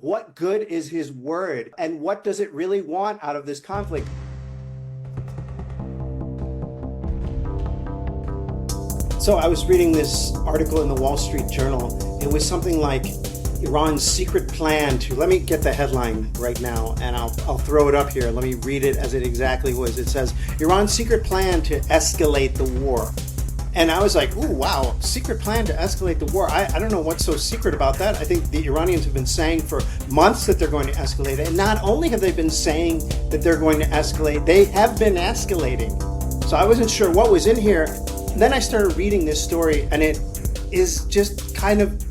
What good is his word? And what does it really want out of this conflict? So I was reading this article in the Wall Street Journal. It was something like Iran's secret plan to, let me get the headline right now and I'll throw it up here. Let me read it as it exactly was. It says, Iran's secret plan to escalate the war. And I was like, ooh, wow, secret plan to escalate the war. I don't know what's so secret about that. I think the Iranians have been saying for months that they're going to escalate. And not only have they been saying that they're going to escalate, they have been escalating. So I wasn't sure what was in here. And then I started reading this story, and it is just kind of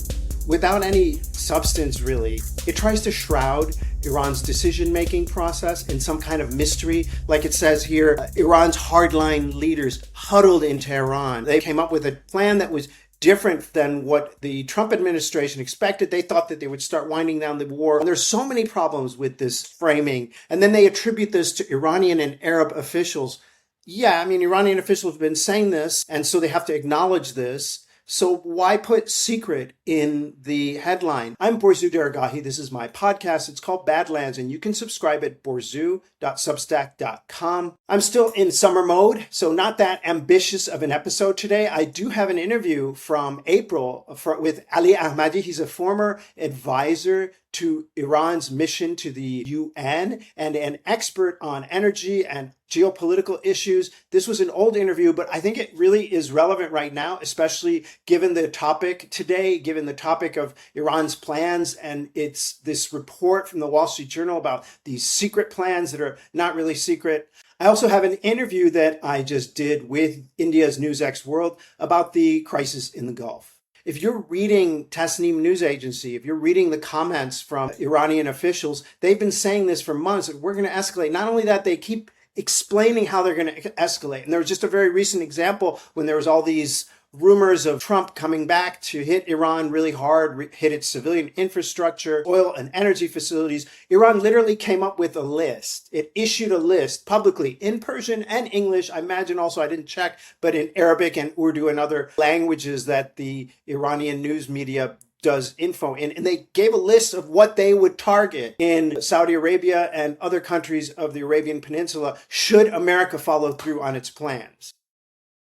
without any substance, really. It tries to shroud Iran's decision-making process in some kind of mystery. Like it says here, Iran's hardline leaders huddled in Tehran. They came up with a plan that was different than what the Trump administration expected. They thought that they would start winding down the war. And there's so many problems with this framing. And then they attribute this to Iranian and Arab officials. Yeah, I mean, Iranian officials have been saying this, and so they have to acknowledge this. So why put secret in the headline? I'm Borzu Deragahi. This is my podcast. It's called Badlands, and you can subscribe at borzu.substack.com. I'm still in summer mode, so not that ambitious of an episode today. I do have an interview from April with Ali Ahmadi. He's a former advisor to Iran's mission to the UN and an expert on energy and geopolitical issues. This was an old interview, but I think it really is relevant right now, especially given the topic today, given the topic of Iran's plans. And it's this report from the Wall Street Journal about these secret plans that are not really secret. I also have an interview that I just did with India's NewsX World about the crisis in the Gulf. If you're reading Tasnim news agency, if you're reading the comments from Iranian officials, they've been saying this for months, that we're going to escalate. Not only that, they keep explaining how they're going to escalate. And there was just a very recent example when there was all these rumors of Trump coming back to hit Iran really hard, hit its civilian infrastructure, oil and energy facilities. Iran literally came up with a list. It issued a list publicly in Persian and English. I imagine also, I didn't check, but in Arabic and Urdu and other languages that the Iranian news media does info in. And they gave a list of what they would target in Saudi Arabia and other countries of the Arabian Peninsula should America follow through on its plans.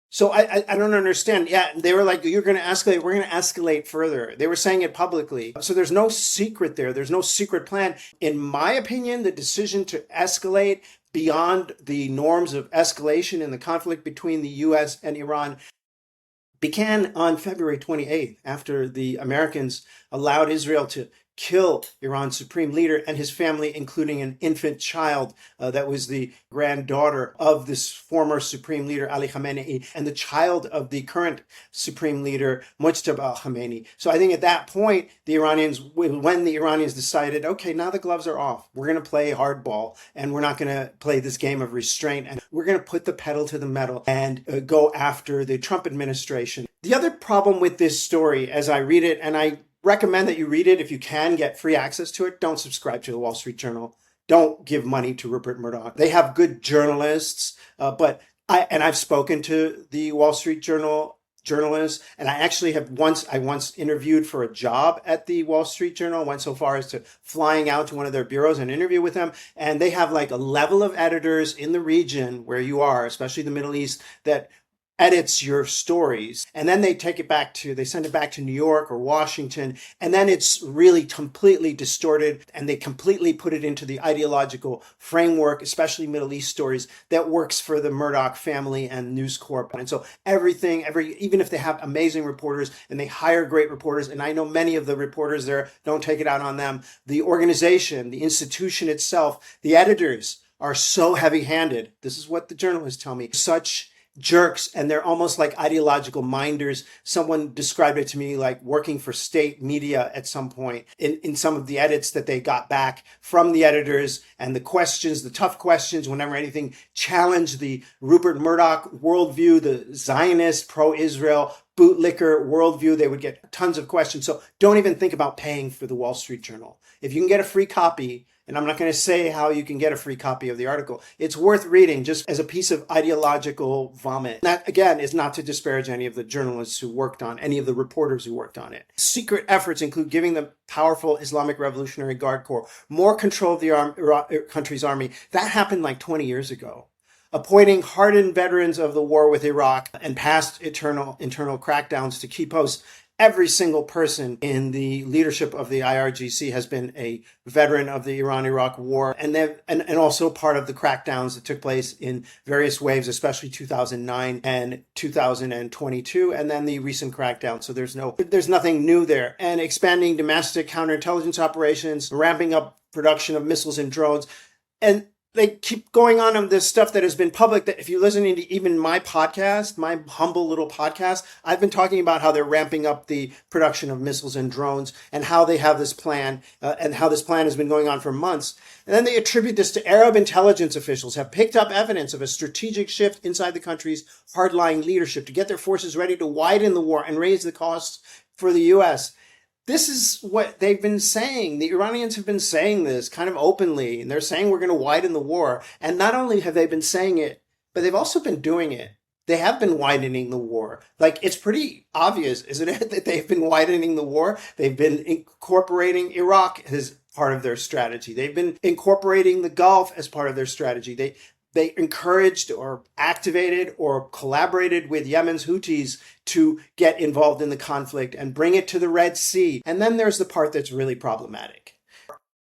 So I don't understand. Yeah, they were like, you're going to escalate. We're going to escalate further. They were saying it publicly. So there's no secret there. There's no secret plan. In my opinion, the decision to escalate beyond the norms of escalation in the conflict between the U.S. and Iran began on February 28th, after the Americans allowed Israel to kill Iran's supreme leader and his family, including an infant child that was the granddaughter of this former supreme leader, Ali Khamenei, and the child of the current supreme leader, Mujtaba Khamenei. So I think at that point, when the Iranians decided, okay, now the gloves are off, we're going to play hardball, and we're not going to play this game of restraint, and we're going to put the pedal to the metal and go after the Trump administration. The other problem with this story, as I read it, and I recommend that you read it if you can get free access to it. Don't subscribe to the Wall Street Journal. Don't give money to Rupert Murdoch. They have good journalists, but I've spoken to the Wall Street Journal journalists, and I actually have once interviewed for a job at the Wall Street Journal. Went so far as to flying out to one of their bureaus and interview with them. And they have like a level of editors in the region where you are, especially the Middle East, that edits your stories, and then they send it back to New York or Washington, and then it's really completely distorted, and they completely put it into the ideological framework, especially Middle East stories, that works for the Murdoch family and News Corp. And so even if they have amazing reporters and they hire great reporters, and I know many of the reporters there, don't take it out on them, the organization, the institution itself, the editors are so heavy-handed. This is what the journalists tell me. Such jerks, and they're almost like ideological minders. Someone described it to me like working for state media at some point in some of the edits that they got back from the editors, and the tough questions, whenever anything challenged the Rupert Murdoch worldview, the Zionist, pro-Israel, bootlicker worldview, they would get tons of questions. So don't even think about paying for the Wall Street Journal. If you can get a free copy, and I'm not going to say how you can get a free copy of the article, it's worth reading just as a piece of ideological vomit. That, again, is not to disparage any of the journalists who worked on, any of the reporters who worked on it. Secret efforts include giving the powerful Islamic Revolutionary Guard Corps more control of the country's army. That happened like 20 years ago. Appointing hardened veterans of the war with Iraq and past internal crackdowns to key posts. Every single person in the leadership of the IRGC has been a veteran of the Iran-Iraq war, and also part of the crackdowns that took place in various waves, especially 2009 and 2022, and then the recent crackdown. So there's nothing new there. And expanding domestic counterintelligence operations, ramping up production of missiles and drones, and they keep going on this stuff that has been public, that if you're listening to even my podcast, my humble little podcast, I've been talking about how they're ramping up the production of missiles and drones and how they have this plan and how this plan has been going on for months. And then they attribute this to Arab intelligence officials have picked up evidence of a strategic shift inside the country's hardline leadership to get their forces ready to widen the war and raise the costs for the U.S. This is what they've been saying. The Iranians have been saying this kind of openly, and they're saying we're going to widen the war. And not only have they been saying it, but they've also been doing it. They have been widening the war. Like, it's pretty obvious, isn't it, that they've been widening the war? They've been incorporating Iraq as part of their strategy. They've been incorporating the Gulf as part of their strategy. They encouraged or activated or collaborated with Yemen's Houthis to get involved in the conflict and bring it to the Red Sea. And then there's the part that's really problematic.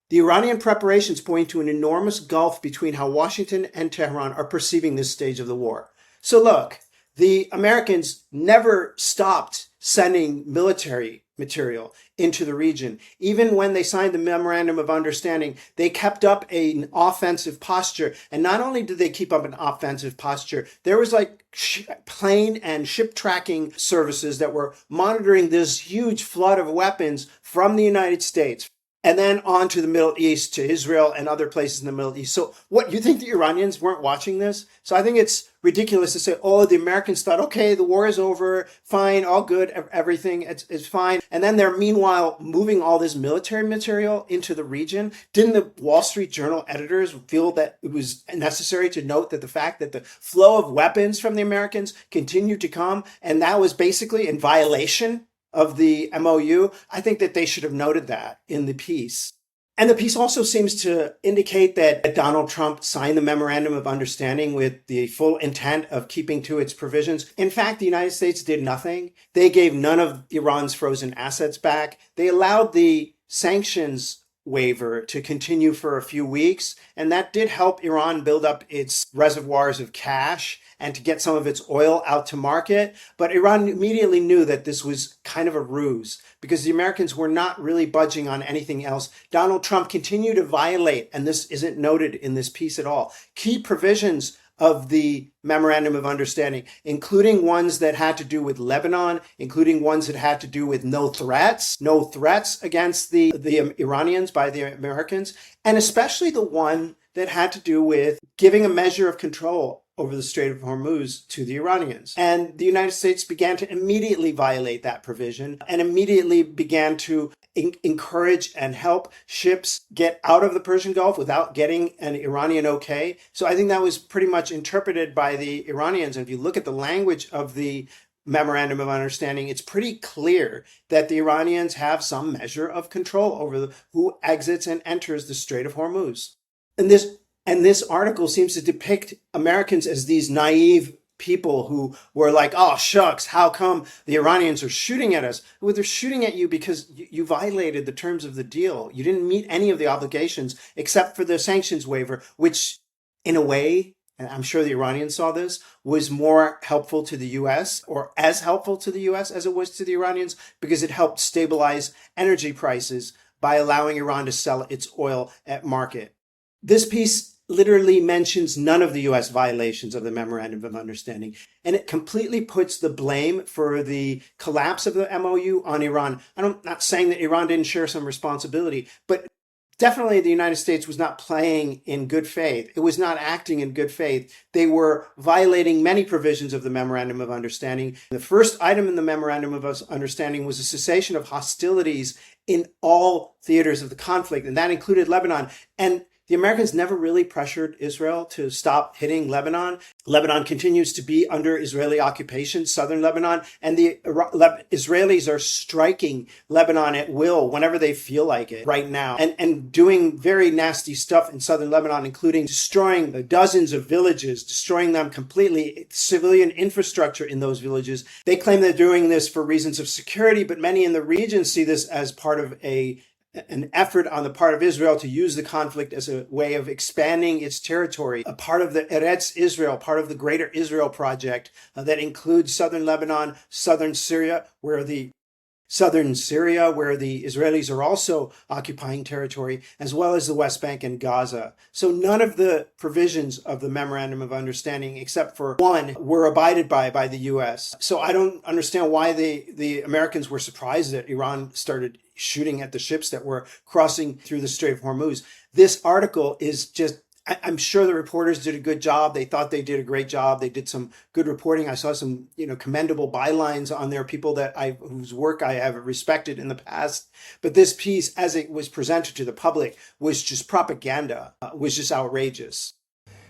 The Iranian preparations point to an enormous gulf between how Washington and Tehran are perceiving this stage of the war. So look, the Americans never stopped sending military material into the region. Even when they signed the Memorandum of Understanding, they kept up an offensive posture. And not only did they keep up an offensive posture, there was like plane and ship tracking services that were monitoring this huge flood of weapons from the United States, and then on to the Middle East, to Israel and other places in the Middle East. So what, you think the Iranians weren't watching this? So I think it's ridiculous to say, oh, the Americans thought, okay, the war is over, fine, all good, everything is fine. And then they're meanwhile moving all this military material into the region. Didn't the Wall Street Journal editors feel that it was necessary to note that the fact that the flow of weapons from the Americans continued to come, and that was basically in violation of the MOU? I think that they should have noted that in the piece. And the piece also seems to indicate that Donald Trump signed the Memorandum of Understanding with the full intent of keeping to its provisions. In fact, the United States did nothing. They gave none of Iran's frozen assets back. They allowed the sanctions waiver to continue for a few weeks, and that did help Iran build up its reservoirs of cash and to get some of its oil out to market. But Iran immediately knew that this was kind of a ruse because the Americans were not really budging on anything else. Donald Trump continued to violate, and this isn't noted in this piece at all, key provisions of the Memorandum of Understanding, including ones that had to do with Lebanon, including ones that had to do with no threats against the Iranians by the Americans, and especially the one that had to do with giving a measure of control over the Strait of Hormuz to the Iranians. And the United States began to immediately violate that provision and immediately began to encourage and help ships get out of the Persian Gulf without getting an Iranian okay. So I think that was pretty much interpreted by the Iranians. And if you look at the language of the Memorandum of Understanding, it's pretty clear that the Iranians have some measure of control over who exits and enters the Strait of Hormuz. And this article seems to depict Americans as these naive people who were like, oh, shucks, how come the Iranians are shooting at us? Well, they're shooting at you because you violated the terms of the deal. You didn't meet any of the obligations except for the sanctions waiver, which in a way, and I'm sure the Iranians saw this, was more helpful to the U.S. or as helpful to the U.S. as it was to the Iranians because it helped stabilize energy prices by allowing Iran to sell its oil at market. This piece literally mentions none of the U.S. violations of the Memorandum of Understanding, and it completely puts the blame for the collapse of the MOU on Iran. I'm not saying that Iran didn't share some responsibility, but definitely the United States was not playing in good faith. It was not acting in good faith. They were violating many provisions of the Memorandum of Understanding. The first item in the Memorandum of Understanding was a cessation of hostilities in all theaters of the conflict, and that included Lebanon. And the Americans never really pressured Israel to stop hitting Lebanon. Lebanon continues to be under Israeli occupation, southern Lebanon, and the Israelis are striking Lebanon at will whenever they feel like it right now, and doing very nasty stuff in southern Lebanon, including destroying dozens of villages, destroying them completely, civilian infrastructure in those villages. They claim they're doing this for reasons of security, but many in the region see this as part of an effort on the part of Israel to use the conflict as a way of expanding its territory, a part of the Eretz Israel, part of the Greater Israel Project that includes southern Lebanon, southern Syria, where the Israelis are also occupying territory, as well as the West Bank and Gaza. So none of the provisions of the Memorandum of Understanding, except for one, were abided by the U.S. So I don't understand why the Americans were surprised that Iran started shooting at the ships that were crossing through the Strait of Hormuz. This article is just, I'm sure the reporters did a good job. They thought they did a great job. They did some good reporting. I saw some, commendable bylines on there, people whose work I have respected in the past. But this piece, as it was presented to the public, was just propaganda, was just outrageous.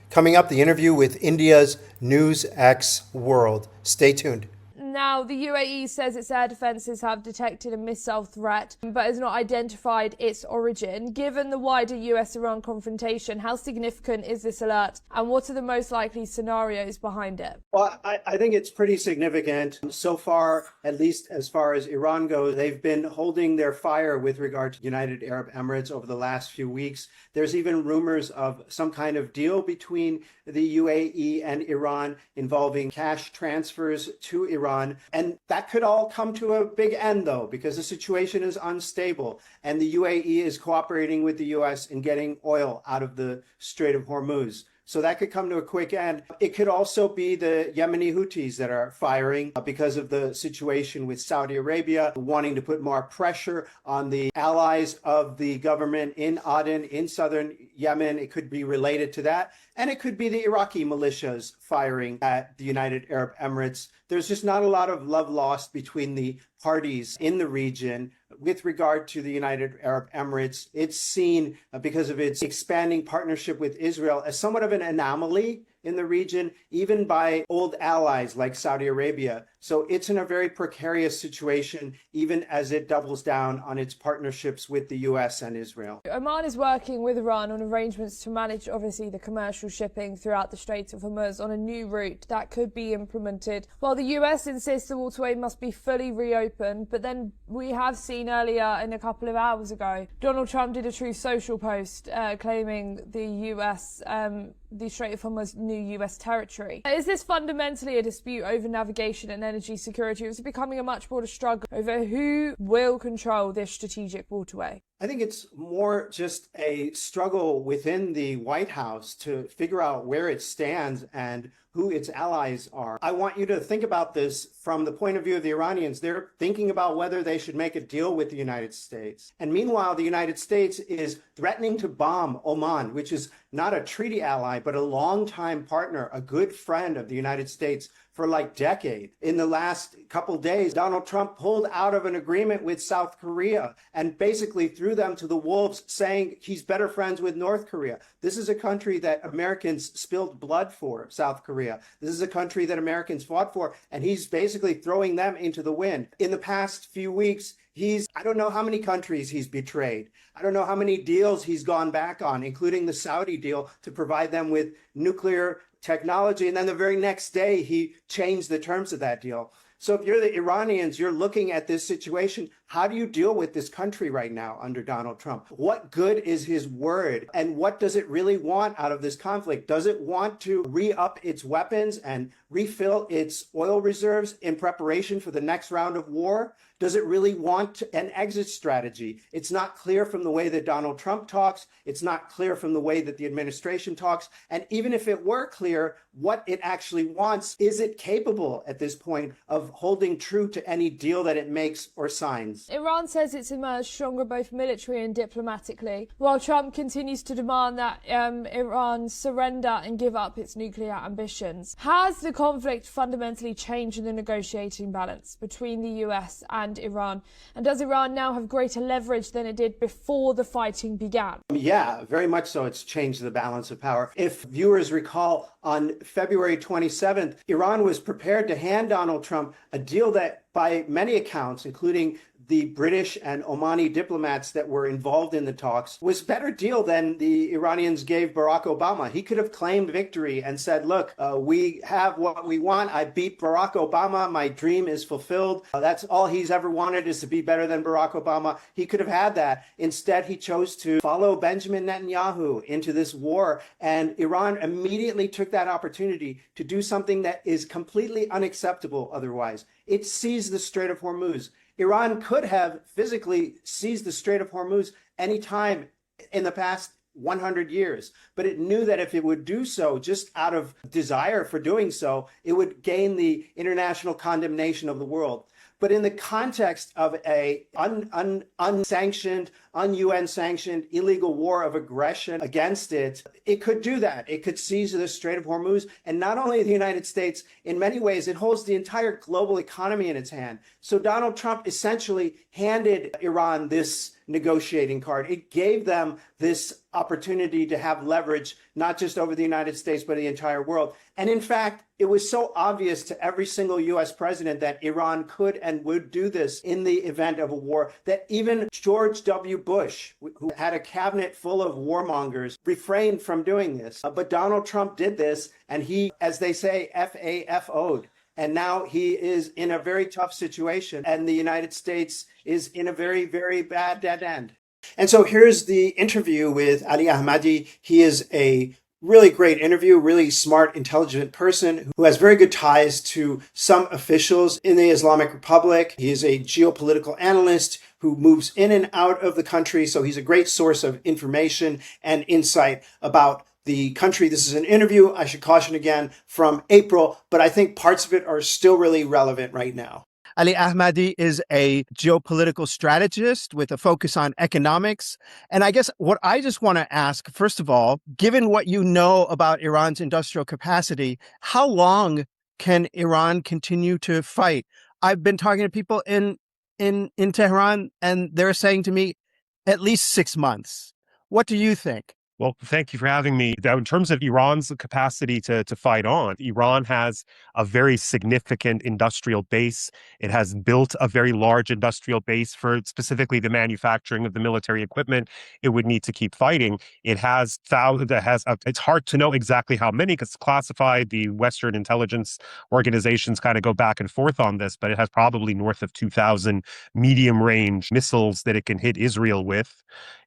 Coming up, the interview with India's NewsX World. Stay tuned. Now, the UAE says its air defences have detected a missile threat, but has not identified its origin. Given the wider US-Iran confrontation, how significant is this alert, and what are the most likely scenarios behind it? Well, I think it's pretty significant. So far, at least as far as Iran goes, they've been holding their fire with regard to United Arab Emirates over the last few weeks. There's even rumors of some kind of deal between the UAE and Iran involving cash transfers to Iran. And that could all come to a big end, though, because the situation is unstable. And the UAE is cooperating with the US in getting oil out of the Strait of Hormuz. So that could come to a quick end. It could also be the Yemeni Houthis that are firing because of the situation with Saudi Arabia, wanting to put more pressure on the allies of the government in Aden, in southern Yemen. It could be related to that. And it could be the Iraqi militias firing at the United Arab Emirates. There's just not a lot of love lost between the parties in the region. With regard to the United Arab Emirates, it's seen because of its expanding partnership with Israel as somewhat of an anomaly in the region, even by old allies like Saudi Arabia. So it's in a very precarious situation, even as it doubles down on its partnerships with the US and Israel. Oman is working with Iran on arrangements to manage, obviously, the commercial shipping throughout the Strait of Hormuz on a new route that could be implemented, while the US insists the waterway must be fully reopened. But then we have seen earlier, in a couple of hours ago, Donald Trump did a Truth Social post claiming the US, the Strait of Hormuz, new US territory. Is this fundamentally a dispute over navigation and energy security, or is it becoming a much broader struggle over who will control this strategic waterway? I think it's more just a struggle within the White House to figure out where it stands and who its allies are. I want you to think about this from the point of view of the Iranians. They're thinking about whether they should make a deal with the United States. And meanwhile, the United States is threatening to bomb Oman, which is not a treaty ally, but a longtime partner, a good friend of the United States for like decades. In the last couple days, Donald Trump pulled out of an agreement with South Korea and basically threw them to the wolves, saying he's better friends with North Korea. This is a country that Americans spilled blood for, South Korea. This is a country that Americans fought for, and he's basically throwing them into the wind. In the past few weeks, I don't know how many countries he's betrayed. I don't know how many deals he's gone back on, including the Saudi deal to provide them with nuclear technology. And then the very next day, he changed the terms of that deal. So if you're the Iranians, you're looking at this situation. How do you deal with this country right now under Donald Trump? What good is his word? And what does it really want out of this conflict? Does it want to re-up its weapons and refill its oil reserves in preparation for the next round of war? Does it really want an exit strategy? It's not clear from the way that Donald Trump talks. It's not clear from the way that the administration talks. And even if it were clear what it actually wants, is it capable at this point of holding true to any deal that it makes or signs? sanctions. Iran says it's emerged stronger both military and diplomatically, while Trump continues to demand that Iran surrender and give up its nuclear ambitions. Has the conflict fundamentally changed the negotiating balance between the US and Iran? And does Iran now have greater leverage than it did before the fighting began? Yeah, very much so. It's changed the balance of power. If viewers recall, on February 27th, Iran was prepared to hand Donald Trump a deal that, by many accounts, including the British and Omani diplomats that were involved in the talks, was a better deal than the Iranians gave Barack Obama. He could have claimed victory and said, look, we have what we want. I beat Barack Obama. My dream is fulfilled. That's all he's ever wanted, is to be better than Barack Obama. He could have had that. Instead, he chose to follow Benjamin Netanyahu into this war, and Iran immediately took that opportunity to do something that is completely unacceptable otherwise. It seized the Strait of Hormuz. Iran could have physically seized the Strait of Hormuz any time in the past 100 years, but it knew that if it would do so just out of desire for doing so, it would gain the international condemnation of the world. But in the context of a unsanctioned, un-UN sanctioned illegal war of aggression against it, it could do that. It could seize the Strait of Hormuz. And not only the United States, in many ways, it holds the entire global economy in its hand. So Donald Trump essentially handed Iran this negotiating card. It gave them this opportunity to have leverage, not just over the United States, but the entire world. And in fact, it was so obvious to every single US president that Iran could and would do this in the event of a war that even George W. Bush, who had a cabinet full of warmongers, refrained from doing this. But Donald Trump did this, and he, as they say, FAFO'd. And now he is in a very tough situation, and the United States is in a very, very bad dead end. And so here's the interview with Ali Ahmadi. He is a really great interview, really smart, intelligent person who has very good ties to some officials in the Islamic Republic. He is a geopolitical analyst who moves in and out of the country, so he's a great source of information and insight about the country. This is an interview, I should caution again, from April, but I think parts of it are still really relevant right now. Ali Ahmadi is a geopolitical strategist with a focus on economics. And I guess what I just want to ask, first of all, given what you know about Iran's industrial capacity, how long can Iran continue to fight? I've been talking to people in Tehran, and they're saying to me, at least 6 months. What do you think? Well, thank you for having me. Now, in terms of Iran's capacity to fight on, Iran has a very significant industrial base. It has built a very large industrial base for specifically the manufacturing of the military equipment it would need to keep fighting. It has thousands. It's hard to know exactly how many, because it's classified. The Western intelligence organizations kind of go back and forth on this, but it has probably north of 2,000 medium-range missiles that it can hit Israel with.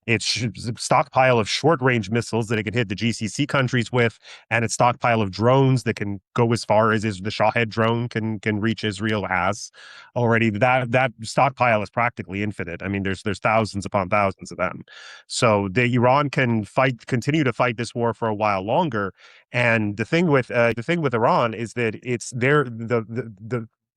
Its stockpile of short-range missiles that it can hit the GCC countries with, and its stockpile of drones that can go as far as the Shahed drone can reach Israel as already. That stockpile is practically infinite. I mean, there's thousands upon thousands of them. So Iran can continue to fight this war for a while longer. And the thing with Iran is that it's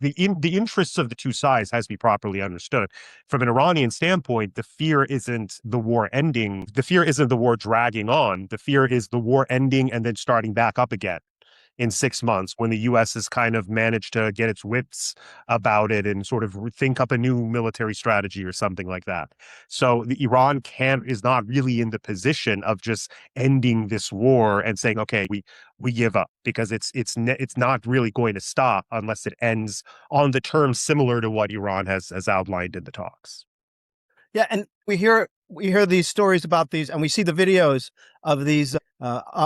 the interests of the two sides has to be properly understood. From an Iranian standpoint, the fear isn't the war ending. The fear isn't the war dragging on. The fear is the war ending and then starting back up again in 6 months, when the U.S. has kind of managed to get its wits about it and sort of think up a new military strategy or something like that. So Iran is not really in the position of just ending this war and saying, okay, we give up, because it's not really going to stop unless it ends on the terms similar to what Iran has outlined in the talks. Yeah, and we hear these stories about these, and we see the videos of these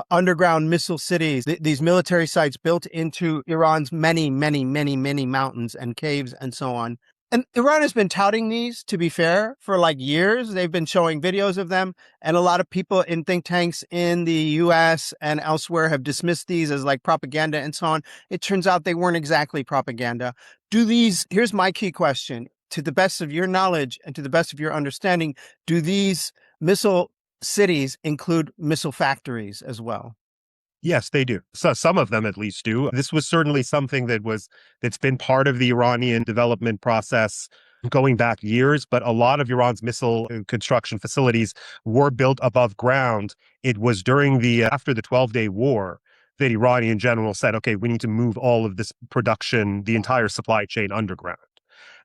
underground missile cities, these military sites built into Iran's many, many, many, many mountains and caves and so on. And Iran has been touting these, to be fair, for like years. They've been showing videos of them, and a lot of people in think tanks in the US and elsewhere have dismissed these as like propaganda and so on. It turns out they weren't exactly propaganda. Here's my key question. To the best of your knowledge and to the best of your understanding, do these missile cities include missile factories as well? Yes, they do. So some of them at least do. This was certainly something that's been part of the Iranian development process going back years, but a lot of Iran's missile construction facilities were built above ground. It was during after the 12-day war that Iranian generals said, okay, we need to move all of this production, the entire supply chain underground.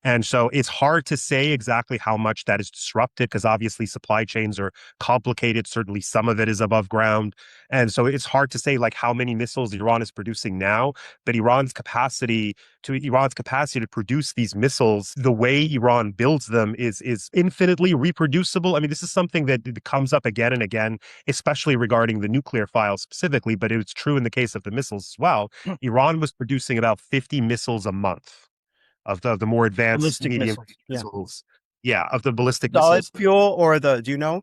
And so it's hard to say exactly how much that is disrupted because obviously supply chains are complicated. Certainly some of it is above ground. And so it's hard to say like how many missiles Iran is producing now, but Iran's capacity to produce these missiles, the way Iran builds them is infinitely reproducible. I mean, this is something that comes up again and again, especially regarding the nuclear files specifically, but it's true in the case of the missiles as well. Iran was producing about 50 missiles a month of the more advanced ballistic medium missiles. Yeah, of the ballistic Solid missiles. fuel or do you know?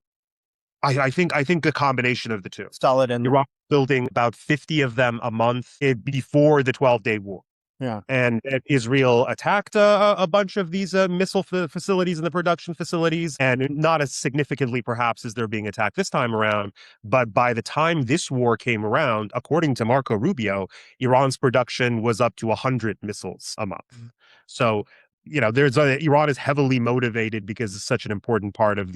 I think a combination of the two. Solid and Iraq building about 50 of them a month before the 12-day war. Yeah. And Israel attacked a bunch of these missile facilities and the production facilities, and not as significantly perhaps as they're being attacked this time around. But by the time this war came around, according to Marco Rubio, Iran's production was up to 100 missiles a month. So, you know, Iran is heavily motivated because it's such an important part of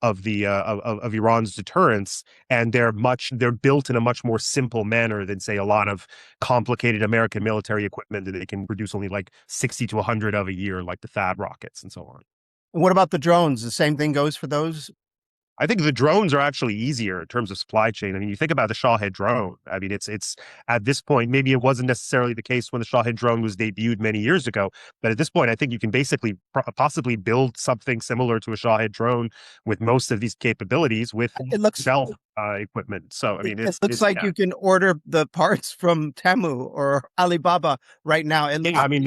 of Iran's deterrence, and they're built in a much more simple manner than say a lot of complicated American military equipment that they can produce only like 60 to 100 of a year, like the THAAD rockets and so on. And what about the drones? The same thing goes for those? I think the drones are actually easier in terms of supply chain. I mean, you think about the Shahed drone. I mean, it's at this point, maybe it wasn't necessarily the case when the Shahed drone was debuted many years ago, but at this point, I think you can basically possibly build something similar to a Shahed drone with most of these capabilities with self equipment. So, I mean, it looks like you can order the parts from Temu or Alibaba right now. I mean,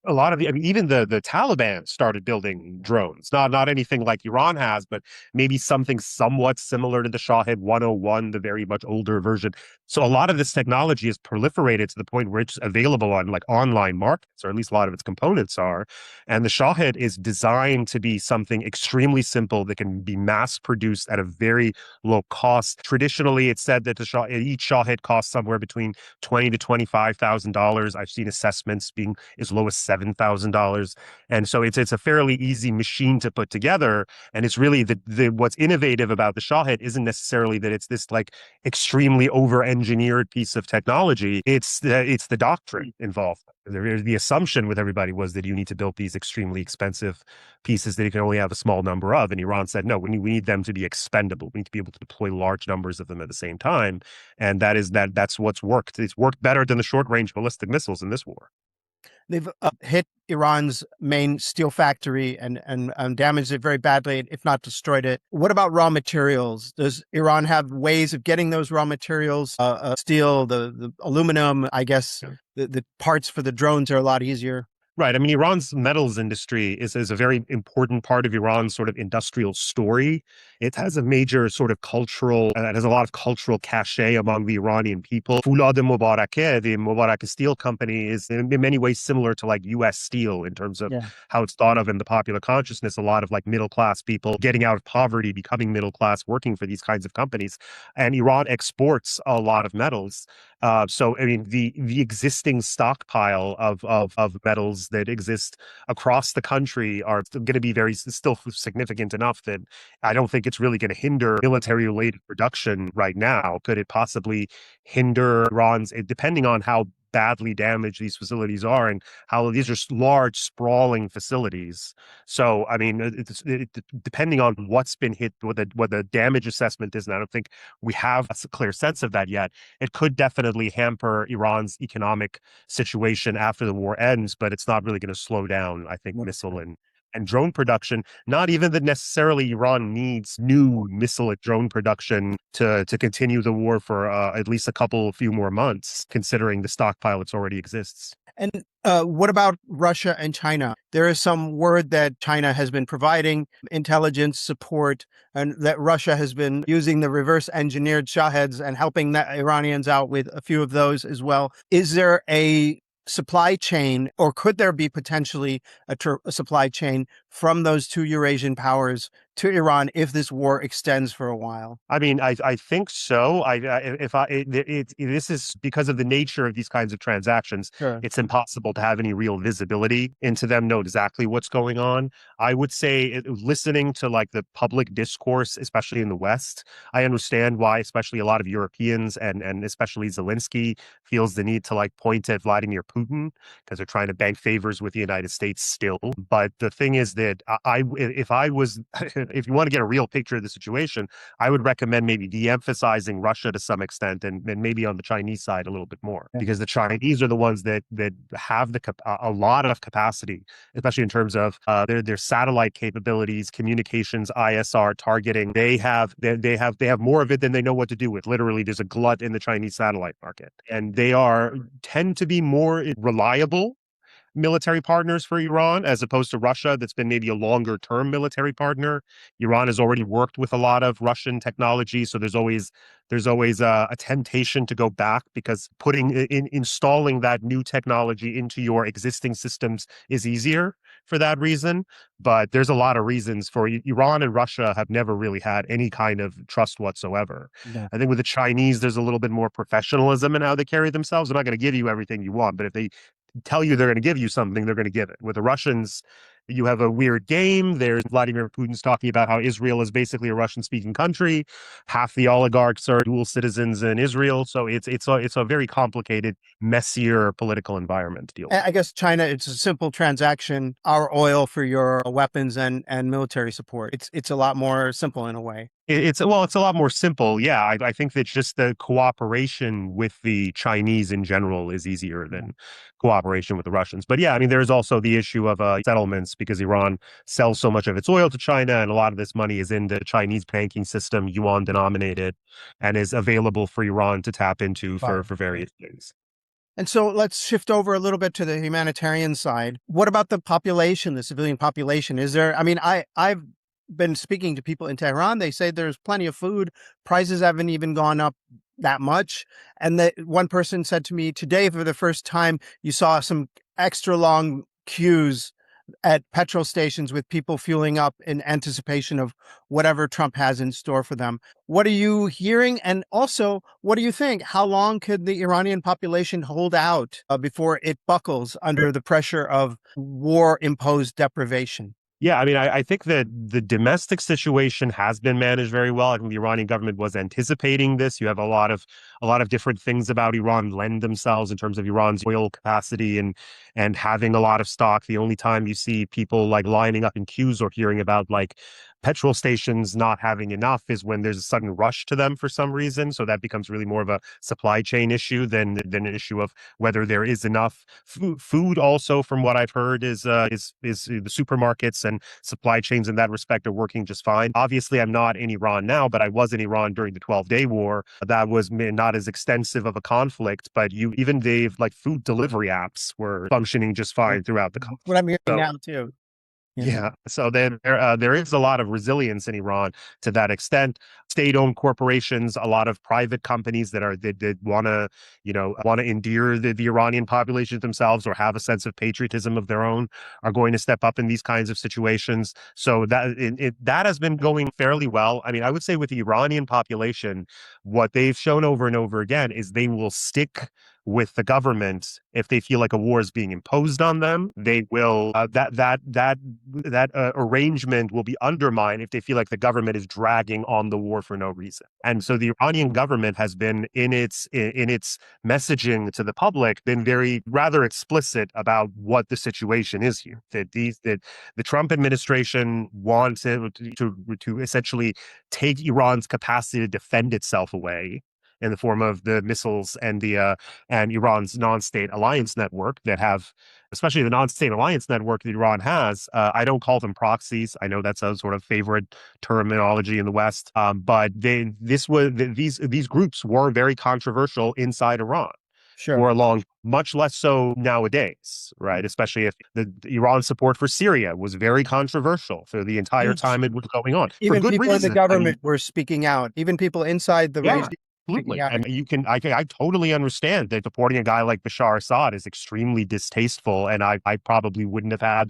even the Taliban started building drones, not anything like Iran has, but maybe something somewhat similar to the Shahed 101, the very much older version. So a lot of this technology is proliferated to the point where it's available on like online markets, or at least a lot of its components are. And the Shahed is designed to be something extremely simple that can be mass produced at a very low cost. Traditionally, it's said that each Shahed costs somewhere between $20,000 to $25,000. I've seen assessments being as low as $7,000. And so it's a fairly easy machine to put together. And it's really what's innovative about the Shahed isn't necessarily that it's this like extremely over-engineered piece of technology. It's the doctrine involved. The assumption with everybody was that you need to build these extremely expensive pieces that you can only have a small number of. And Iran said, no, we need them to be expendable. We need to be able to deploy large numbers of them at the same time. And that's what's worked. It's worked better than the short-range ballistic missiles in this war. They've hit Iran's main steel factory and damaged it very badly, if not destroyed it. What about raw materials? Does Iran have ways of getting those raw materials? Steel, the aluminum, I guess the parts for the drones are a lot easier. Right. I mean, Iran's metals industry is a very important part of Iran's sort of industrial story. It has a major sort of it has a lot of cultural cachet among the Iranian people. Foulad Mubarakeh, the Mubarak Steel Company, is in many ways similar to like U.S. Steel in terms of how it's thought of in the popular consciousness. A lot of like middle-class people getting out of poverty, becoming middle-class, working for these kinds of companies. And Iran exports a lot of metals. So, I mean, the existing stockpile of metals that exist across the country are going to be still significant enough that I don't think it's really going to hinder military-related production right now. Could it possibly hinder Iran's, depending on how badly damaged these facilities are and how these are large, sprawling facilities. So, I mean, depending on what's been hit, what the damage assessment is, and I don't think we have a clear sense of that yet, it could definitely hamper Iran's economic situation after the war ends, but it's not really going to slow down, I think, missile and drone production. Not even that necessarily Iran needs new missile and drone production to continue the war for at least a few more months, considering the stockpile that already exists. And what about Russia and China? There is some word that China has been providing intelligence support and that Russia has been using the reverse engineered Shaheds and helping the Iranians out with a few of those as well. Is there a supply chain, or could there be potentially a supply chain from those two Eurasian powers to Iran if this war extends for a while? I mean, I think so. This is because of the nature of these kinds of transactions. Sure. It's impossible to have any real visibility into them, know exactly what's going on. I would say listening to like the public discourse, especially in the West, I understand why, especially a lot of Europeans and especially Zelensky feels the need to like point at Vladimir Putin because they're trying to bank favors with the United States still. But the thing is that if I was, if you want to get a real picture of the situation, I would recommend maybe de-emphasizing Russia to some extent and maybe on the Chinese side a little bit more, because the Chinese are the ones that have a lot of capacity, especially in terms of their satellite capabilities, communications, ISR targeting. They have more of it than they know what to do with. Literally, there's a glut in the Chinese satellite market, and they tend to be more reliable military partners for Iran, as opposed to Russia, that's been maybe a longer term military partner. Iran has already worked with a lot of Russian technology, so there's always a temptation to go back, because installing that new technology into your existing systems is easier for that reason. But there's a lot of reasons for Iran and Russia have never really had any kind of trust whatsoever. Yeah. I think with the Chinese, there's a little bit more professionalism in how they carry themselves. They're not going to give you everything you want, but if they tell you they're going to give you something, they're going to give it. With the Russians, you have a weird game. There's Vladimir Putin's talking about how Israel is basically a Russian-speaking country. Half the oligarchs are dual citizens in Israel, so it's a very complicated, messier political environment to deal with. I guess China, it's a simple transaction. Our oil for your weapons and military support. It's a lot more simple in a way. It's a lot more simple. Yeah, I think that just the cooperation with the Chinese in general is easier than cooperation with the Russians. But yeah, I mean, there's also the issue of settlements, because Iran sells so much of its oil to China, and a lot of this money is in the Chinese banking system, yuan denominated, and is available for Iran to tap into for various things. And so let's shift over a little bit to the humanitarian side. What about the population, the civilian population? Is there, I mean, I've been speaking to people in Tehran. They say there's plenty of food. Prices haven't even gone up that much. And one person said to me today, for the first time, you saw some extra long queues at petrol stations with people fueling up in anticipation of whatever Trump has in store for them. What are you hearing? And also, what do you think? How long could the Iranian population hold out before it buckles under the pressure of war-imposed deprivation? Yeah, I mean, I think that the domestic situation has been managed very well. I think the Iranian government was anticipating this. You have a lot of different things about Iran lend themselves in terms of Iran's oil capacity and having a lot of stock. The only time you see people like lining up in queues or hearing about like petrol stations not having enough is when there's a sudden rush to them for some reason. So that becomes really more of a supply chain issue than an issue of whether there is enough food. Also, from what I've heard, is the supermarkets and supply chains in that respect are working just fine. Obviously, I'm not in Iran now, but I was in Iran during the 12-day war. That was not as extensive of a conflict, but even the like food delivery apps were functioning just fine throughout the conflict. What I'm hearing now too. Yeah. So there is a lot of resilience in Iran to that extent. State-owned corporations, a lot of private companies that want to endear the Iranian population themselves or have a sense of patriotism of their own are going to step up in these kinds of situations. So that has been going fairly well. I mean, I would say with the Iranian population, what they've shown over and over again is they will stick with the government if they feel like a war is being imposed on them. They will that arrangement will be undermined if they feel like the government is dragging on the war for no reason. And so the Iranian government has been in its messaging to the public been very rather explicit about what the situation is here. That the Trump administration wants to essentially take Iran's capacity to defend itself away in the form of the missiles and and Iran's non-state alliance network that have, especially the non-state alliance network that Iran has. I don't call them proxies. I know that's a sort of favorite terminology in the West, but these groups were very controversial inside Iran. Sure. For a long, much less so nowadays, right? Especially if the Iran support for Syria was very controversial for the entire time it was going on. Even for good people reason. in the government were speaking out. Even people inside the regime Absolutely. Yeah. And I totally understand that deporting a guy like Bashar Assad is extremely distasteful. And I probably wouldn't have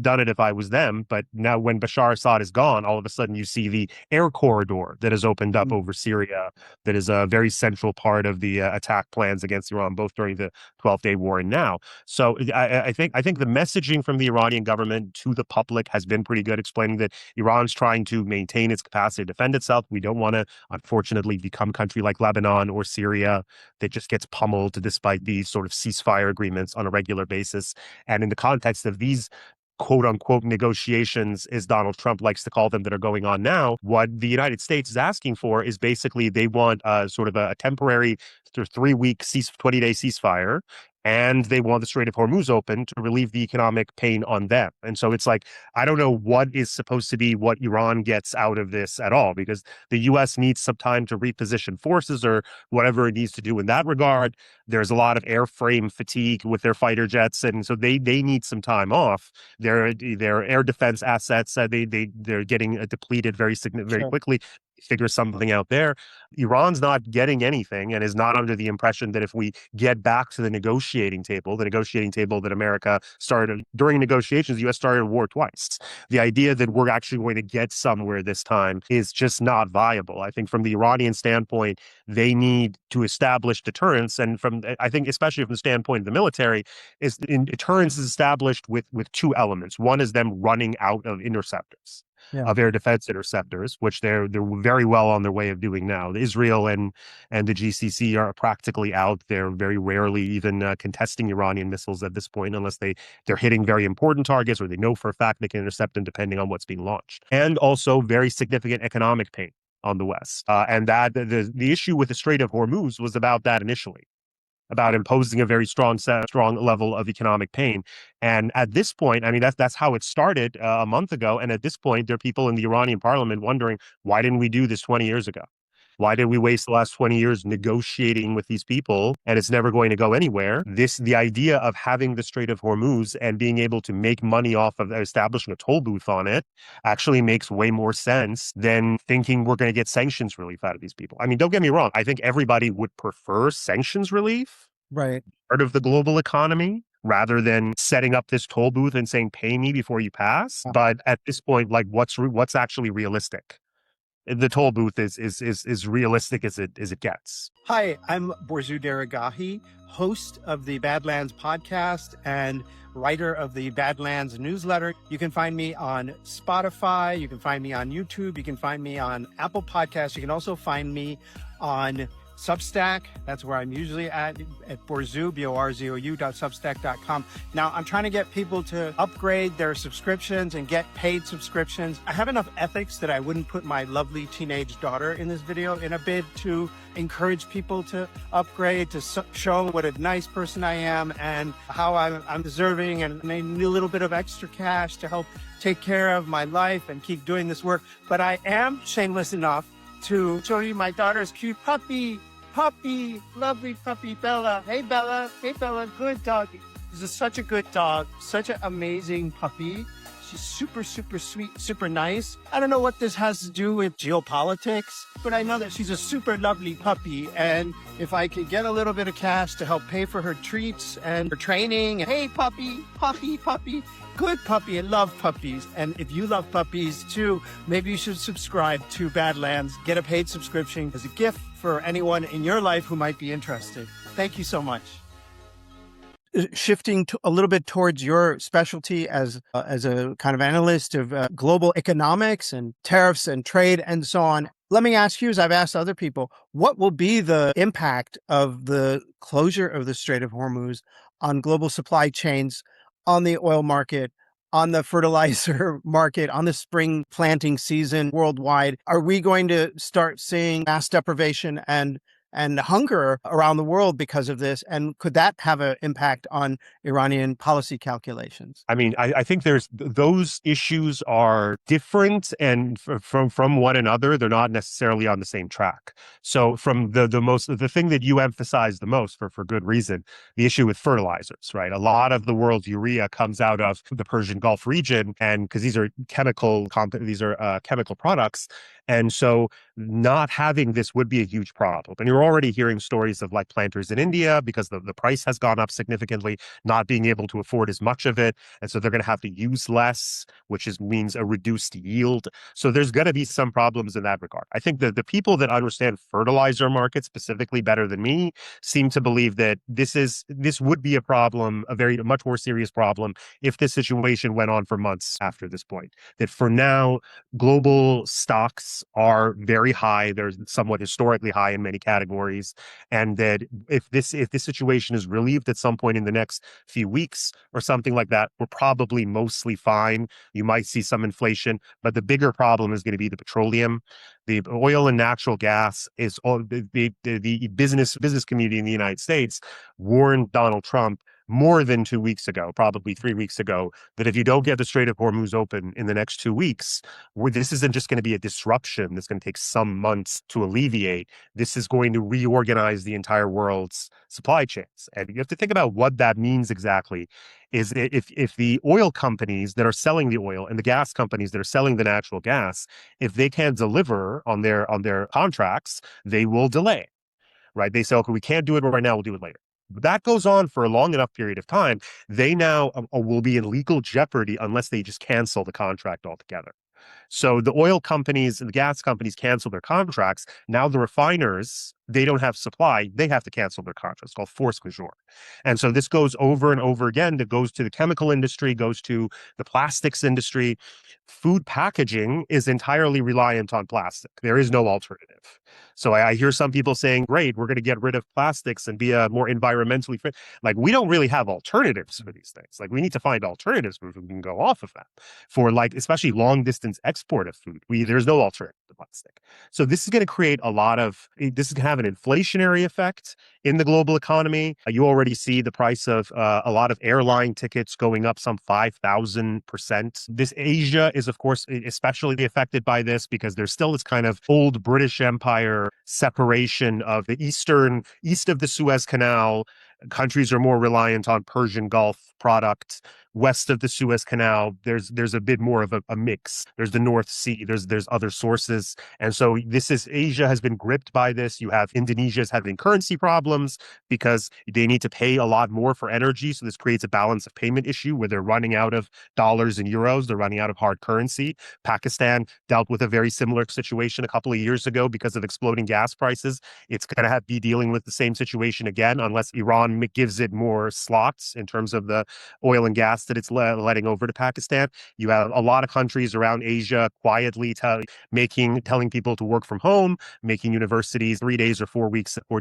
done it if I was them. But now when Bashar Assad is gone, all of a sudden you see the air corridor that has opened up over Syria, that is a very central part of the attack plans against Iran, both during the 12-day war and now. So I think the messaging from the Iranian government to the public has been pretty good, explaining that Iran's trying to maintain its capacity to defend itself. We don't want to, unfortunately, become a country like Lebanon or Syria that just gets pummeled despite these sort of ceasefire agreements on a regular basis. And in the context of these quote unquote negotiations, as Donald Trump likes to call them, that are going on now, what the United States is asking for is basically they want sort of a temporary 3-week 20-day ceasefire. And they want the Strait of Hormuz open to relieve the economic pain on them. And so it's like, I don't know what is supposed to be what Iran gets out of this at all, because the U.S. needs some time to reposition forces or whatever it needs to do in that regard. There's a lot of airframe fatigue with their fighter jets. And so they need some time off. Their air defense assets, they're getting depleted very quickly. Figure something out there. Iran's not getting anything and is not under the impression that if we get back to the negotiating table that America started during negotiations, the U.S. started a war twice. The idea that we're actually going to get somewhere this time is just not viable. I think from the Iranian standpoint, they need to establish deterrence. And I think especially from the standpoint of the military, deterrence is established with two elements. One is them running out of interceptors. Of air defense interceptors, which they're very well on their way of doing now. Israel and the GCC are practically out. They're very rarely even contesting Iranian missiles at this point, unless they're hitting very important targets or they know for a fact they can intercept them depending on what's being launched. And also very significant economic pain on the West. And that the issue with the Strait of Hormuz was about that initially, about imposing a very strong level of economic pain. And at this point, I mean, that's how it started a month ago. And at this point, there are people in the Iranian parliament wondering, why didn't we do this 20 years ago? Why did we waste the last 20 years negotiating with these people and it's never going to go anywhere? The idea of having the Strait of Hormuz and being able to make money off of establishing a toll booth on it actually makes way more sense than thinking we're going to get sanctions relief out of these people. I mean, don't get me wrong. I think everybody would prefer sanctions relief, right, part of the global economy, rather than setting up this toll booth and saying, pay me before you pass. But at this point, like what's actually realistic? The toll booth is realistic as it gets. Hi, I'm Borzu Deragahi, host of the Badlands podcast and writer of the Badlands newsletter. You can find me on Spotify. You can find me on YouTube. You can find me on Apple Podcasts. You can also find me on Substack. That's where I'm usually at Borzou, borzou.substack.com. Now, I'm trying to get people to upgrade their subscriptions and get paid subscriptions. I have enough ethics that I wouldn't put my lovely teenage daughter in this video in a bid to encourage people to upgrade, to show what a nice person I am and how I'm deserving, and I need a little bit of extra cash to help take care of my life and keep doing this work. But I am shameless enough to show you my daughter's cute puppy, lovely puppy, Bella. Hey, Bella. Hey, Bella. Good doggy. This is such a good dog. Such an amazing puppy. She's super, super sweet, super nice. I don't know what this has to do with geopolitics, but I know that she's a super lovely puppy. And if I could get a little bit of cash to help pay for her treats and her training. Hey, puppy. Good puppy. I love puppies. And if you love puppies too, maybe you should subscribe to Badlands. Get a paid subscription as a gift for anyone in your life who might be interested. Thank you so much. Shifting a little bit towards your specialty as a kind of analyst of global economics and tariffs and trade and so on. Let me ask you, as I've asked other people, what will be the impact of the closure of the Strait of Hormuz on global supply chains, on the oil market, on the fertilizer market, on the spring planting season worldwide? Are we going to start seeing mass deprivation and and hunger around the world because of this? And could that have an impact on Iranian policy calculations? I mean, I think those issues are different and from one another. They're not necessarily on the same track. So from the thing that you emphasize the most for good reason, the issue with fertilizers, right? A lot of the world's urea comes out of the Persian Gulf region, and because these are chemical products. And so not having this would be a huge problem. And you're already hearing stories of like planters in India, because the price has gone up significantly, not being able to afford as much of it. And so they're going to have to use less, means a reduced yield. So there's going to be some problems in that regard. I think that the people that understand fertilizer markets specifically better than me seem to believe that this would be a problem, a much more serious problem, if this situation went on for months after this point. That for now, global stocks are very high. They're somewhat historically high in many categories. And that if this situation is relieved at some point in the next few weeks or something like that, we're probably mostly fine. You might see some inflation, but the bigger problem is going to be the petroleum. The oil and natural gas is all the business community in the United States warned Donald Trump more than 2 weeks ago, probably 3 weeks ago, that if you don't get the Strait of Hormuz open in the next 2 weeks, this isn't just going to be a disruption that's going to take some months to alleviate. This is going to reorganize the entire world's supply chains. And you have to think about what that means exactly. Is if the oil companies that are selling the oil and the gas companies that are selling the natural gas, if they can't deliver on their contracts, they will delay. Right? They say, okay, we can't do it right now, we'll do it later. That goes on for a long enough period of time. They now will be in legal jeopardy unless they just cancel the contract altogether. So the oil companies and the gas companies cancel their contracts. Now the refiners, they don't have supply. They have to cancel their contracts. It's called force majeure. And so this goes over and over again. That goes to the chemical industry, goes to the plastics industry. Food packaging is entirely reliant on plastic. There is no alternative. So I hear some people saying, great, we're going to get rid of plastics and be a more environmentally friendly. Like, we don't really have alternatives for these things. Like, we need to find alternatives where we can go off of that for, like, especially long distance export of food. There's no alternative to plastic. So this is going to create this is going to have an inflationary effect in the global economy. You already see the price of a lot of airline tickets going up some 5,000%. This Asia is, of course, especially affected by this because there's still this kind of old British Empire separation of the east of the Suez Canal. Countries are more reliant on Persian Gulf products. West of the Suez Canal, there's a bit more of a mix. There's the North Sea, there's other sources. And so Asia has been gripped by this. You have Indonesia's having currency problems because they need to pay a lot more for energy. So this creates a balance of payment issue where they're running out of dollars and euros. They're running out of hard currency. Pakistan dealt with a very similar situation a couple of years ago because of exploding gas prices. It's going to be dealing with the same situation again unless Iran gives it more slots in terms of the oil and gas that it's letting over to Pakistan. You have a lot of countries around Asia quietly telling people to work from home, making universities 3 days or 4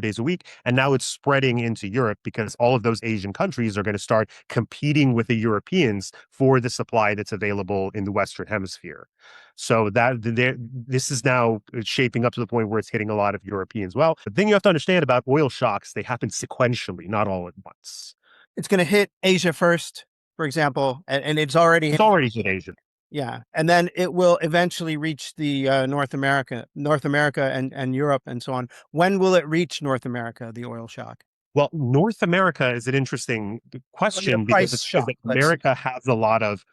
days a week. And now it's spreading into Europe because all of those Asian countries are going to start competing with the Europeans for the supply that's available in the Western Hemisphere. So this is now shaping up to the point where it's hitting a lot of Europeans. Well, the thing you have to understand about oil shocks, they happen sequentially, not all at once. It's going to hit Asia first, for example, and it's already hit Asia. Yeah. And then it will eventually reach the North America and Europe and so on. When will it reach North America, the oil shock? Well, North America is an interesting question because America has a lot of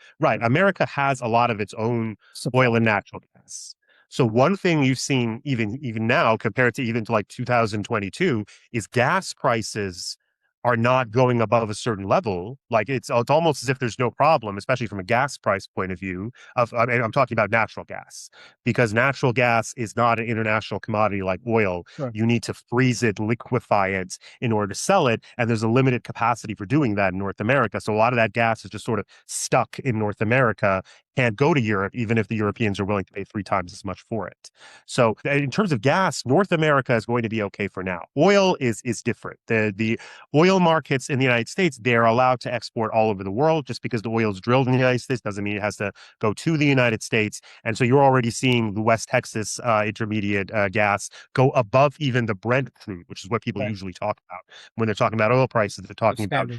its own oil and natural gas. So one thing you've seen even now compared to even to like 2022 is gas prices are not going above a certain level. Like it's almost as if there's no problem, especially from a gas price point of view. I'm talking about natural gas, because natural gas is not an international commodity like oil. Sure. You need to freeze it, liquefy it in order to sell it, and there's a limited capacity for doing that in North America. So a lot of that gas is just sort of stuck in North America can't go to Europe, even if the Europeans are willing to pay 3 times as much for it. So in terms of gas, North America is going to be okay for now. Oil is different. The oil markets in the United States, they're allowed to export all over the world. Just because the oil is drilled in the United States doesn't mean it has to go to the United States. And so you're already seeing the West Texas intermediate gas go above even the Brent crude, which is what people usually talk about when they're talking about oil prices. They're talking about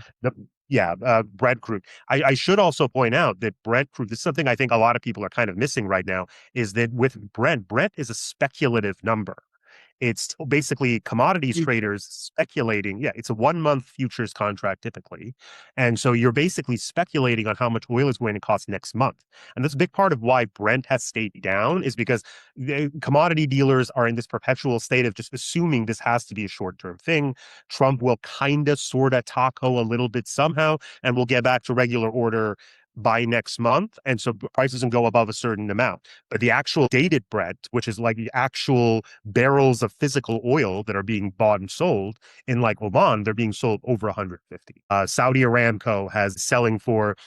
Brent crude. I should also point out that Brent crude, this is something I think a lot of people are kind of missing right now, is that with Brent is a speculative number. It's basically commodities traders speculating. Yeah, it's a 1 month futures contract typically. And so you're basically speculating on how much oil is going to cost next month. And that's a big part of why Brent has stayed down, is because the commodity dealers are in this perpetual state of just assuming this has to be a short-term thing. Trump will kind of, sort of taco a little bit somehow, and we'll get back to regular order by next month. And so prices can go above a certain amount. But the actual dated Brent, which is like the actual barrels of physical oil that are being bought and sold in like Oman, they're being sold over 150. Saudi Aramco has selling for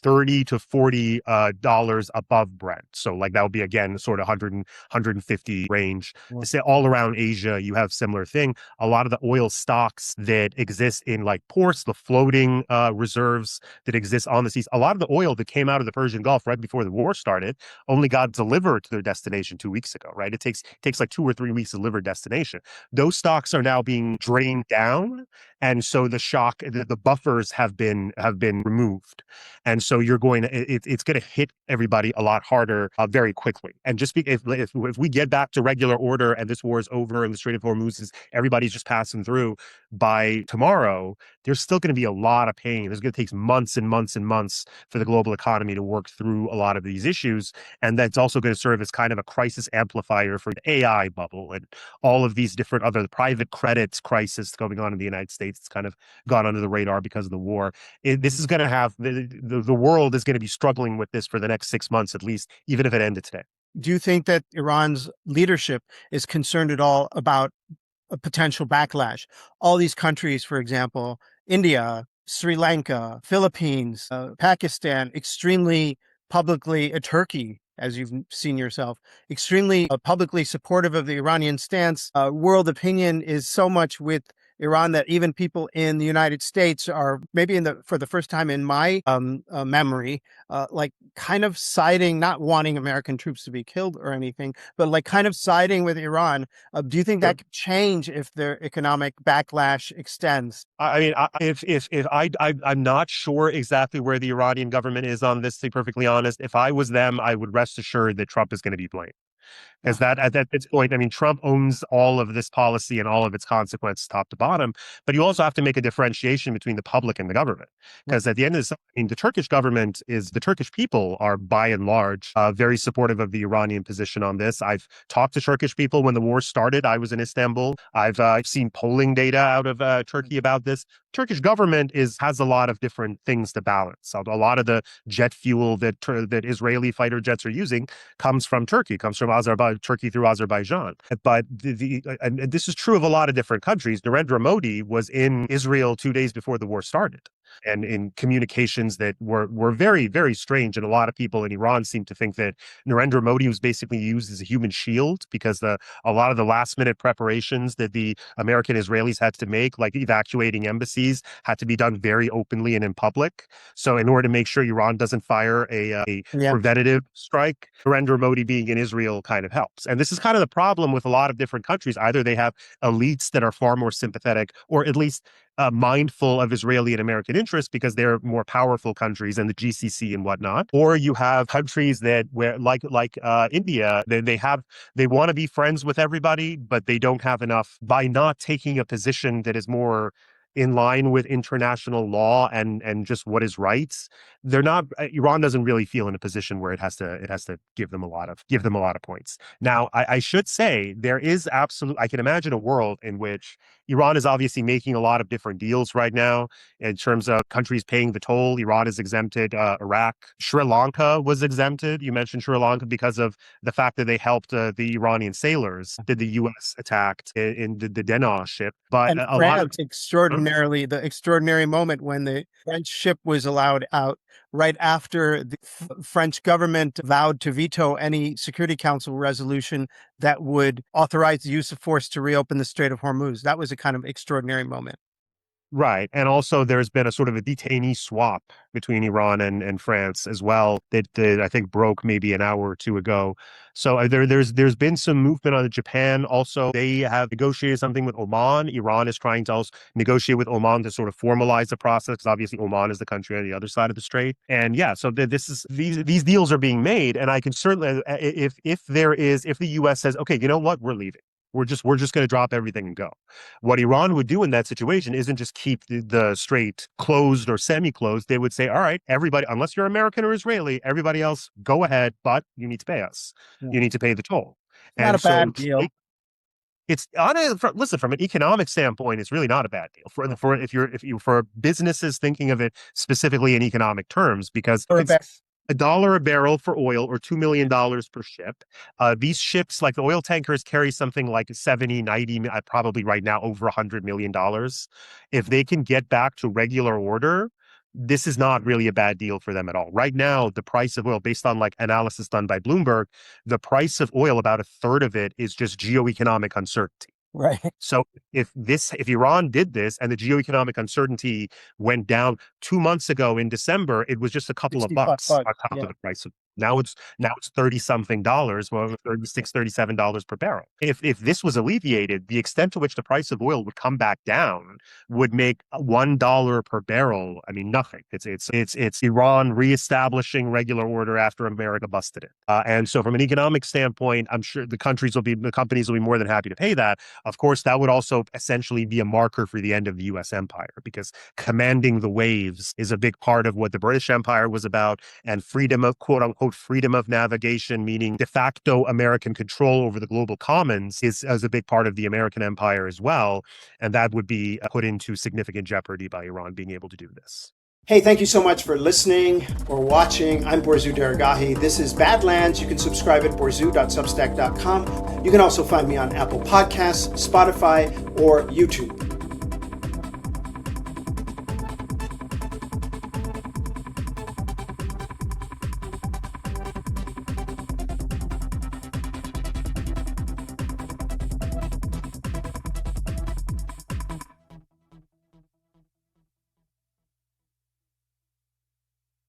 $30 to $40 above Brent. So like that would be again sort of 150 range. Wow. Say all around Asia, you have similar thing. A lot of the oil stocks that exist in like ports, the floating reserves that exist on the seas, a lot of the oil that came out of the Persian Gulf right before the war started only got delivered to their destination 2 weeks ago, right? It takes like 2 or 3 weeks to deliver destination. Those stocks are now being drained down. And so the buffers have been removed. And so you're going to, it's going to hit everybody a lot harder very quickly. And just if we get back to regular order and this war is over and the Strait of Hormuz is everybody's just passing through by tomorrow, there's still going to be a lot of pain. It's going to take months and months and months for the global economy to work through a lot of these issues. And that's also going to serve as kind of a crisis amplifier for the AI bubble and all of these different other private credits crisis going on in the United States. It's kind of gone under the radar because of the war. This is going to have, the world is going to be struggling with this for the next 6 months at least, even if it ended today. Do you think that Iran's leadership is concerned at all about a potential backlash? All these countries, for example, India, Sri Lanka, Philippines, Pakistan, extremely publicly, Turkey, as you've seen yourself, extremely publicly supportive of the Iranian stance. World opinion is so much with Iran that even people in the United States are maybe for the first time in my memory, like kind of siding, not wanting American troops to be killed or anything, but like kind of siding with Iran. Do you think that could change if their economic backlash extends? I mean, I'm not sure exactly where the Iranian government is on this, to be perfectly honest. If I was them, I would rest assured that Trump is going to be blamed. Because that at this point, I mean, Trump owns all of this policy and all of its consequences top to bottom. But you also have to make a differentiation between the public and the government. Because at the end of the day, I mean, the Turkish government the Turkish people are by and large very supportive of the Iranian position on this. I've talked to Turkish people when the war started. I was in Istanbul. I've seen polling data out of Turkey about this. Turkish government has a lot of different things to balance. A lot of the jet fuel that Israeli fighter jets are using comes from Turkey, comes from Turkey through Azerbaijan. But and this is true of a lot of different countries. Narendra Modi was in Israel 2 days before the war started, and in communications that were very, very strange. And a lot of people in Iran seem to think that Narendra Modi was basically used as a human shield, because a lot of the last minute preparations that the American Israelis had to make, like evacuating embassies, had to be done very openly and in public. So in order to make sure Iran doesn't fire a preventative strike, Narendra Modi being in Israel kind of helps. And this is kind of the problem with a lot of different countries. Either they have elites that are far more sympathetic, or at least mindful of Israeli and American interests because they're more powerful countries and the GCC and whatnot. Or you have countries that like India, they want to be friends with everybody, but they don't have enough. By not taking a position that is more in line with international law and just what is right, Iran doesn't really feel in a position where it has to give them a lot of points. Now, I should say there is I can imagine a world in which Iran is obviously making a lot of different deals right now in terms of countries paying the toll. Iran is exempted. Iraq, Sri Lanka was exempted. You mentioned Sri Lanka because of the fact that they helped the Iranian sailors that the U.S. attacked in the Dena ship. But and a lot of the extraordinary moment when the French ship was allowed out right after the French government vowed to veto any Security Council resolution that would authorize the use of force to reopen the Strait of Hormuz. That was a kind of extraordinary moment. Right. And also there's been a sort of a detainee swap between Iran and France as well that I think broke maybe an hour or two ago. So there's been some movement on Japan. Also, they have negotiated something with Oman. Iran is trying to also negotiate with Oman to sort of formalize the process, because obviously Oman is the country on the other side of the strait. And yeah, so these deals are being made. And I can certainly, if the U.S. says, okay, you know what, we're leaving. We're just going to drop everything and go. What Iran would do in that situation isn't just keep the strait closed or semi-closed. They would say, all right, everybody, unless you're American or Israeli, everybody else, go ahead, but you need to pay us. Yeah. You need to pay the toll. Not a bad deal. Listen, from an economic standpoint, it's really not a bad deal for businesses thinking of it specifically in economic terms, because it's $1 a barrel for oil, or $2 million per ship. These ships, like the oil tankers, carry something like 70, 90, probably right now over $100 million. If they can get back to regular order, this is not really a bad deal for them at all. Right now, the price of oil, based on like analysis done by Bloomberg, the price of oil, about a third of it is just geoeconomic uncertainty. Right. So if Iran did this and the geoeconomic uncertainty went down 2 months ago in December, it was just a couple of bucks on top of the price of. Now it's $30-something, well, $36, $37 per barrel. If this was alleviated, the extent to which the price of oil would come back down would make $1 per barrel, I mean, nothing. It's Iran reestablishing regular order after America busted it. And so from an economic standpoint, I'm sure the companies will be more than happy to pay that. Of course, that would also essentially be a marker for the end of the U.S. empire, because commanding the waves is a big part of what the British Empire was about, and freedom of, quote unquote, freedom of navigation, meaning de facto American control over the global commons, is as a big part of the American empire as well. And that would be put into significant jeopardy by Iran being able to do this. Hey, thank you so much for listening or watching. I'm Borzu Daragahi. This is Badlands. You can subscribe at borzu.substack.com. You can also find me on Apple Podcasts, Spotify, or YouTube.